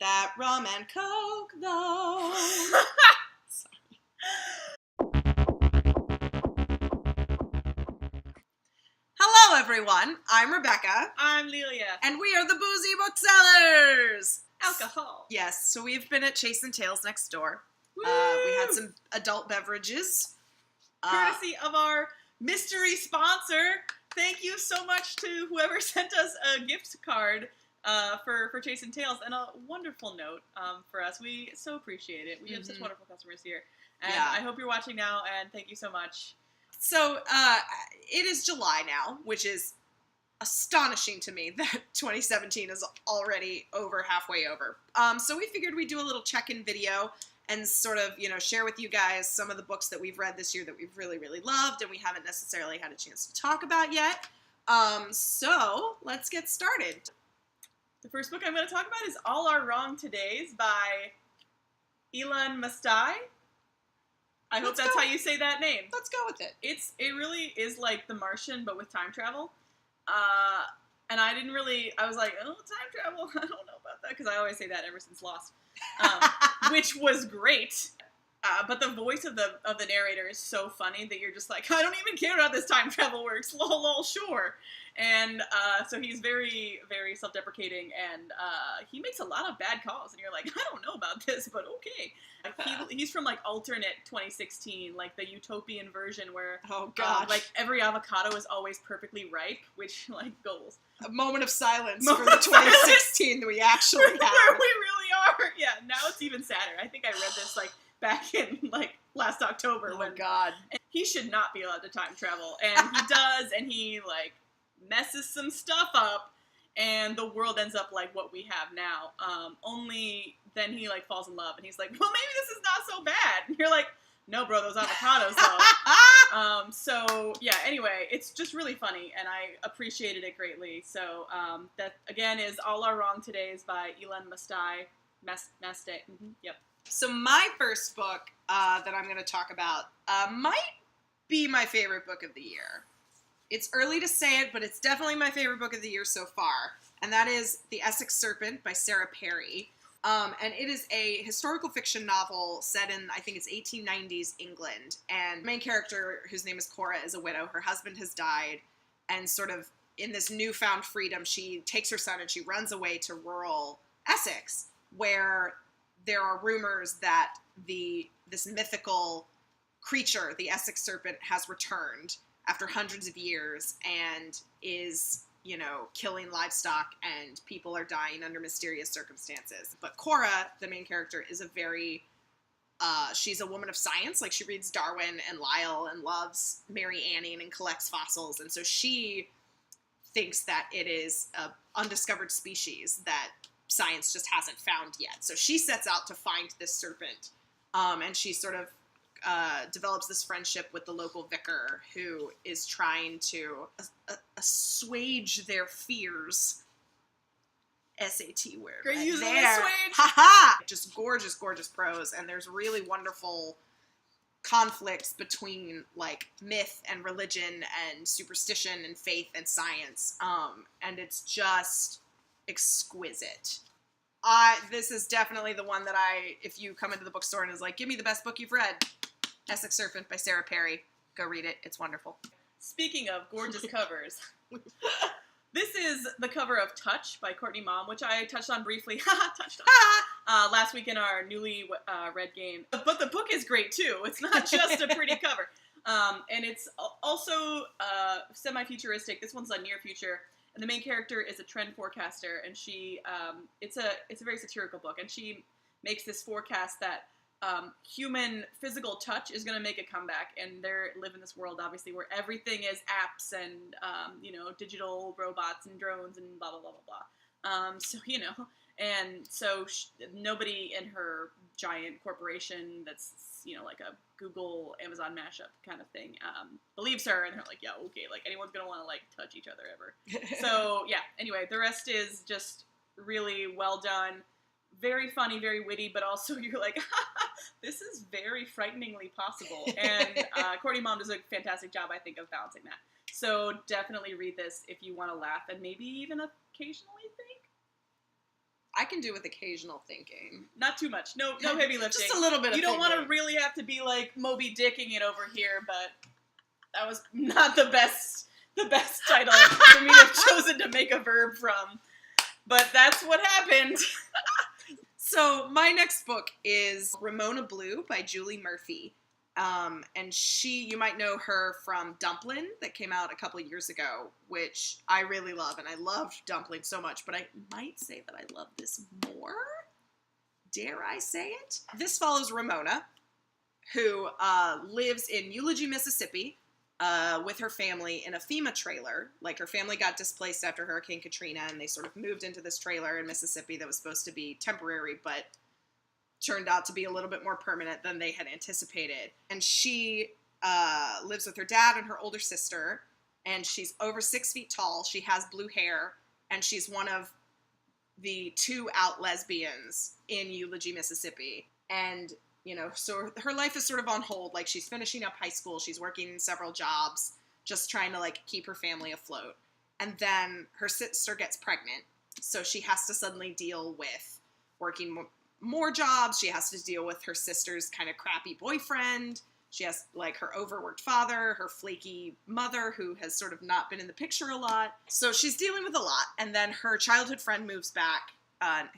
that rum and coke, though. Sorry. Hello, everyone. I'm Rebecca. I'm Lelia. And we are the Boozy Booksellers. Alcohol. Yes, so we've been at Chase and Tails next door. Woo! We had some adult beverages. Courtesy of our mystery sponsor. Thank you so much to whoever sent us a gift card for Chase and Tails, and a wonderful note for us. We so appreciate it. We have such wonderful customers here. And I hope you're watching now, and thank you so much. So, it is July now, which is astonishing to me that 2017 is already halfway over. So we figured we'd do a little check-in video and sort of, share with you guys some of the books that we've read this year that we've really, really loved and we haven't necessarily had a chance to talk about yet. So let's get started. The first book I'm going to talk about is All Our Wrong Todays by Ilan Mastai. I hope that's how you say that name. Let's go with it. It really is like The Martian, but with time travel. And I was like, oh, time travel, I don't know about that, because I always say that ever since Lost, which was great. But the voice of the narrator is so funny that you're just like, I don't even care how this time travel works, lol, sure. And so he's very, very self-deprecating, and he makes a lot of bad calls, and you're like, I don't know about this, but okay. He's from, like, alternate 2016, like, the utopian version where, like, every avocado is always perfectly ripe, which, like, goals. A moment of silence for the 2016 that we actually had. Where we really are. Yeah, now it's even sadder. I think I read this, like, back in, like, last October. Oh, God. And he should not be allowed to time travel, and he does, and he, like, messes some stuff up, and the world ends up like what we have now. Only then he, like, falls in love, and he's like, well, maybe this is not so bad. And you're like, no, bro, those avocados, though. So, yeah, anyway, it's just really funny, and I appreciated it greatly. So, that, again, is All Our Wrong Todays by Ilan Mastai. Yep. So my first book that I'm going to talk about might be my favorite book of the year. It's early to say it, but it's definitely my favorite book of the year so far, and that is The Essex Serpent by Sarah Perry. And it is a historical fiction novel set in, I think it's 1890s England, and the main character, whose name is Cora, is a widow. Her husband has died, and sort of in this newfound freedom, she takes her son and she runs away to rural Essex, where there are rumors that this mythical creature, the Essex Serpent, has returned after hundreds of years and is, killing livestock, and people are dying under mysterious circumstances. But Cora, the main character, is she's a woman of science. Like, she reads Darwin and Lyell and loves Mary Anning and collects fossils. And so she thinks that it is an undiscovered species that science just hasn't found yet. So she sets out to find this serpent, and she sort of develops this friendship with the local vicar, who is trying to assuage their fears. SAT word. Great right use of there. assuage. Ha-ha! Just gorgeous, gorgeous prose, and there's really wonderful conflicts between, like, myth and religion and superstition and faith and science, and it's just exquisite. This is definitely the one that if you come into the bookstore and is like, give me the best book you've read, Essex Serpent by Sarah Perry, go read it. It's wonderful. Speaking of gorgeous covers, this is the cover of Touch by Courtney Mom, which I touched on briefly last week in our newly read game. But the book is great, too. It's not just a pretty cover. And it's also semi-futuristic. This one's a near future. And the main character is a trend forecaster, and she, it's a very satirical book, and she makes this forecast that human physical touch is going to make a comeback, and they live in this world, obviously, where everything is apps and, digital robots and drones and blah, blah, blah, blah, blah. So nobody in her giant corporation that's, like a Google, Amazon mashup kind of thing, believes her, and they're like, yeah, okay, like, anyone's going to want to, like, touch each other ever. So, yeah, anyway, the rest is just really well done. Very funny, very witty, but also you're like, this is very frighteningly possible. And Courtney Mom does a fantastic job, I think, of balancing that. So definitely read this if you want to laugh and maybe even occasionally think. I I can do with occasional thinking. Not too much. No heavy lifting. Just a little bit of You don't want to thinking. really have to be like Moby Dicking it over here, but that was not the best title for me to have chosen to make a verb from. But that's what happened. So my next book is Ramona Blue by Julie Murphy. And you might know her from Dumplin' that came out a couple of years ago, which I really love, and I loved Dumplin' so much, but I might say that I love this more. Dare I say it? This follows Ramona, who lives in Eulogy, Mississippi, with her family in a FEMA trailer. Like, her family got displaced after Hurricane Katrina, and they sort of moved into this trailer in Mississippi that was supposed to be temporary, but turned out to be a little bit more permanent than they had anticipated. And she lives with her dad and her older sister, and she's over 6 feet tall. She has blue hair, and she's one of the 2 out lesbians in Eulogy, Mississippi. And, you know, so her life is sort of on hold. Like, she's finishing up high school, she's working several jobs, just trying to, like, keep her family afloat. And then her sister gets pregnant, so she has to suddenly deal with working more jobs. She has to deal with her sister's kind of crappy boyfriend. She has, like, her overworked father, her flaky mother, who has sort of not been in the picture a lot. So she's dealing with a lot. And then her childhood friend moves back,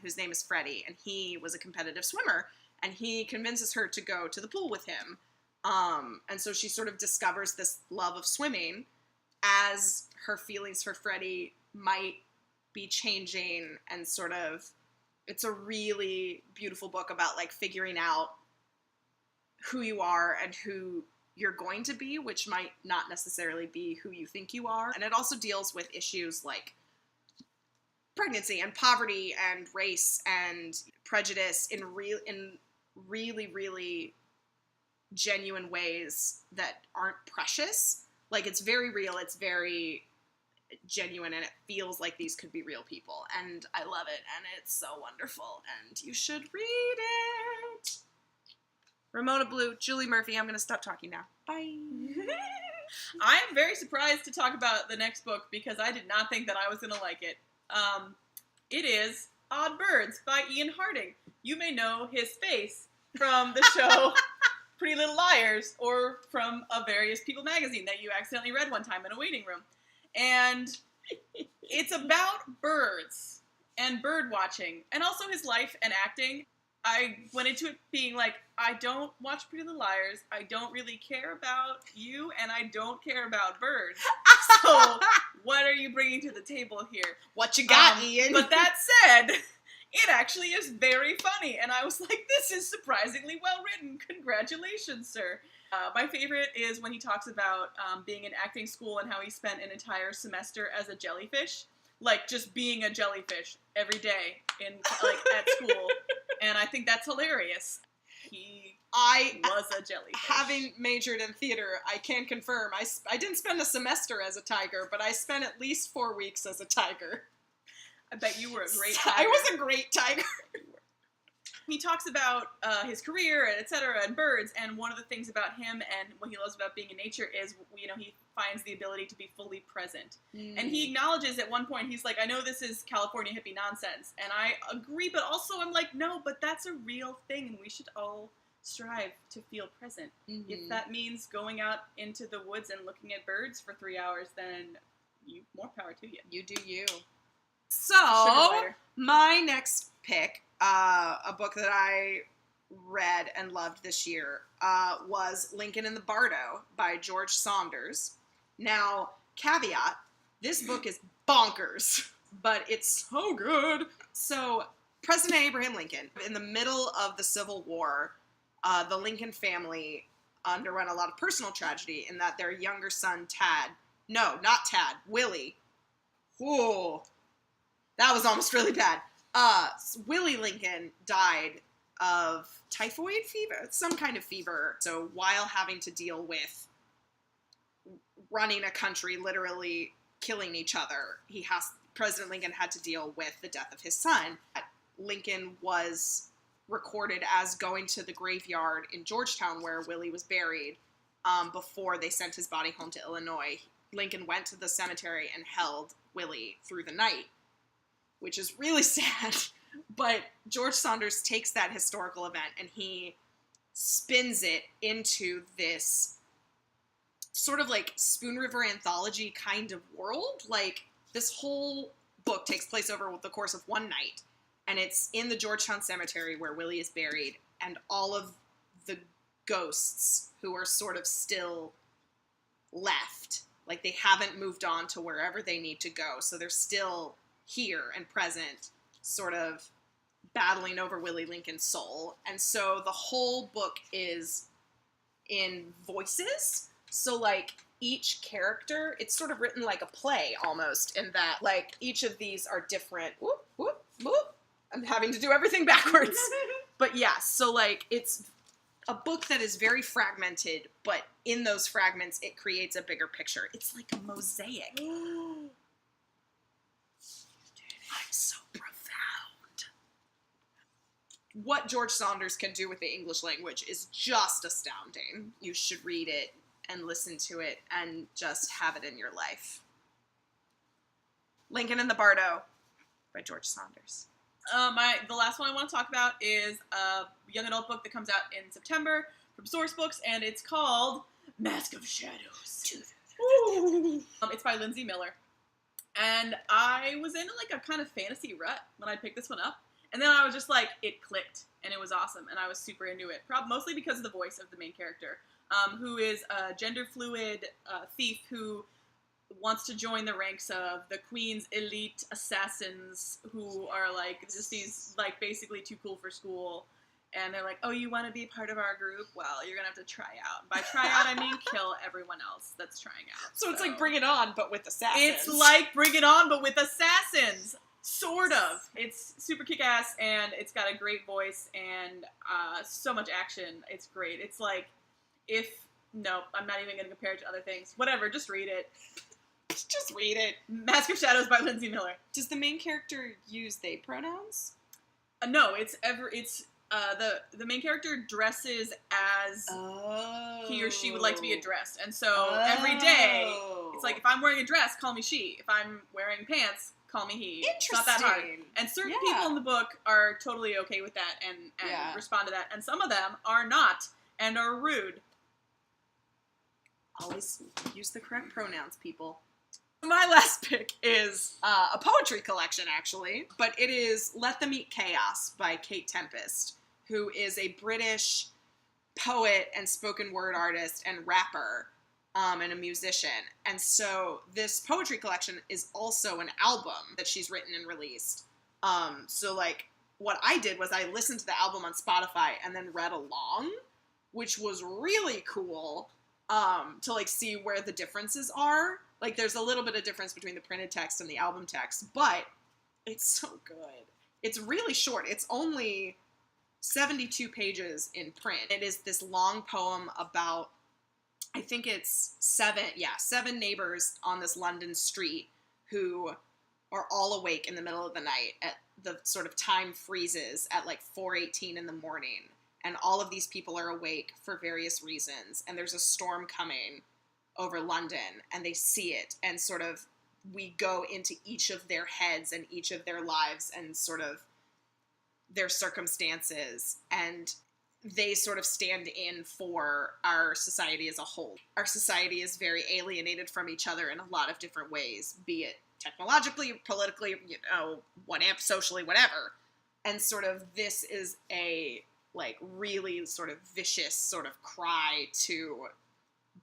whose name is Freddie, and he was a competitive swimmer, and he convinces her to go to the pool with him. And so she sort of discovers this love of swimming as her feelings for Freddie might be changing, and sort of, it's a really beautiful book about, like, figuring out who you are and who you're going to be, which might not necessarily be who you think you are. And it also deals with issues like pregnancy and poverty and race and prejudice in really, really genuine ways that aren't precious. Like, it's very real, it's very genuine, and it feels like these could be real people, and I love it, and it's so wonderful, and you should read it. Ramona Blue, Julie Murphy. I'm going to stop talking now. Bye. I am very surprised to talk about the next book because I did not think that I was going to like it. It is Odd Birds by Ian Harding. You may know his face from the show Pretty Little Liars, or from a Various People magazine that you accidentally read one time in a waiting room. And it's about birds and bird watching, and also his life and acting. I went into it being like, I don't watch Pretty Little Liars, I don't really care about you, and I don't care about birds. So, what are you bringing to the table here? What you got, Ian? But that said, it actually is very funny, and I was like, this is surprisingly well written. Congratulations, sir. My favorite is when he talks about being in acting school and how he spent an entire semester as a jellyfish. Like, just being a jellyfish every day at school. And I think that's hilarious. He was a jellyfish. Having majored in theater, I can confirm, I didn't spend a semester as a tiger, but I spent at least 4 weeks as a tiger. I bet you were a great tiger. I was a great tiger. He talks about his career, and et cetera, and birds, and one of the things about him and what he loves about being in nature is, you know, he finds the ability to be fully present. And he acknowledges at one point, he's like, I know this is California hippie nonsense, and I agree, but also I'm like, no, but that's a real thing, and we should all strive to feel present. If that means going out into the woods and looking at birds for 3 hours, then more power to you. You do you. So, my next pick, a book that I read and loved this year, was Lincoln and the Bardo by George Saunders. Now, caveat, this book is bonkers, but it's so good. So, President Abraham Lincoln, in the middle of the Civil War, the Lincoln family underwent a lot of personal tragedy in that their younger son, Willie. Whoa. That was almost really bad. Willie Lincoln died of typhoid fever, some kind of fever. So while having to deal with running a country, literally killing each other, President Lincoln had to deal with the death of his son. Lincoln was recorded as going to the graveyard in Georgetown where Willie was buried before they sent his body home to Illinois. Lincoln went to the cemetery and held Willie through the night, which is really sad, But George Saunders takes that historical event and he spins it into this sort of like Spoon River anthology kind of world. Like, this whole book takes place over the course of one night, and it's in the Georgetown Cemetery where Willie is buried, and all of the ghosts who are sort of still left, like they haven't moved on to wherever they need to go, so they're still here and present, sort of battling over Willie Lincoln's soul. And so the whole book is in voices. So, like, each character, it's sort of written like a play almost, in that, like, each of these are different. Whoop, whoop, whoop. I'm having to do everything backwards. But yeah, so, like, it's a book that is very fragmented, but in those fragments, it creates a bigger picture. It's like a mosaic. I'm so profound. What George Saunders can do with the English language is just astounding. You should read it and listen to it and just have it in your life. Lincoln and the Bardo by George Saunders. The last one I want to talk about is a young adult book that comes out in September from Source Books, and it's called Mask of Shadows. It's by Lindsay Miller. And I was in like a kind of fantasy rut when I picked this one up. And then I was just like, it clicked, and it was awesome, and I was super into it. Mostly because of the voice of the main character, who is a gender-fluid thief who wants to join the ranks of the Queen's elite assassins, who are like just these like basically too cool for school. And they're like, oh, you want to be part of our group? Well, you're going to have to try out. By try out, I mean kill everyone else that's trying out. So it's like Bring It On, but with assassins. It's like Bring It On, but with assassins. Sort of. It's super kick-ass, and it's got a great voice, and so much action. It's great. It's like, no, I'm not even going to compare it to other things. Whatever, just read it. Just read it. Mask of Shadows by Lindsay Miller. Does the main character use they pronouns? No, the main character dresses as he or she would like to be addressed. And so every day, it's like, if I'm wearing a dress, call me she. If I'm wearing pants, call me he. Interesting. It's not that hard. And certain people in the book are totally okay with that and respond to that. And some of them are not and are rude. Always use the correct pronouns, people. My last pick is a poetry collection, actually, but it is Let Them Eat Chaos by Kate Tempest, who is a British poet and spoken word artist and rapper and a musician. And so this poetry collection is also an album that she's written and released. So, like, what I did was I listened to the album on Spotify and then read along, which was really cool to, like, see where the differences are. Like, there's a little bit of difference between the printed text and the album text, but it's so good. It's really short. It's only 72 pages in print. It is this long poem about, I think it's seven neighbors on this London street who are all awake in the middle of the night at the sort of time freezes at like 4:18 in the morning. And all of these people are awake for various reasons. And there's a storm coming over London, and they see it, and sort of we go into each of their heads and each of their lives and sort of their circumstances, and they sort of stand in for our society as a whole. Our society is very alienated from each other in a lot of different ways, be it technologically, politically, socially, whatever. And sort of this is a, like, really sort of vicious sort of cry to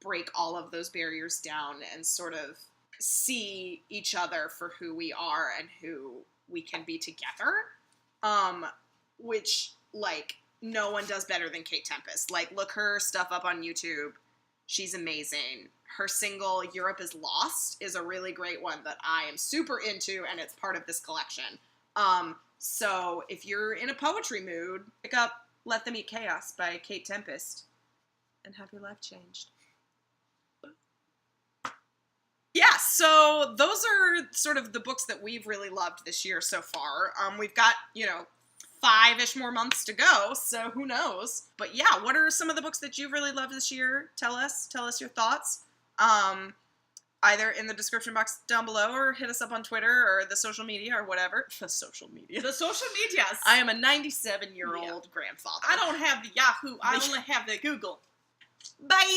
break all of those barriers down and sort of see each other for who we are and who we can be together. Which, like, no one does better than Kate Tempest. Like, look her stuff up on YouTube. She's amazing. Her single, Europe is Lost, is a really great one that I am super into, and it's part of this collection. So if you're in a poetry mood, pick up Let Them Eat Chaos by Kate Tempest and have your life changed. Yeah, so those are sort of the books that we've really loved this year so far. We've got, 5-ish more months to go, so who knows? But yeah, what are some of the books that you've really loved this year? Tell us your thoughts. either in the description box down below or hit us up on Twitter or the social media or whatever. The social media. The social medias. I am a 97-year-old grandfather. I don't have the Yahoo. I only have the Google. Bye! I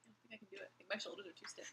don't think I can do it. I think my shoulders are too stiff.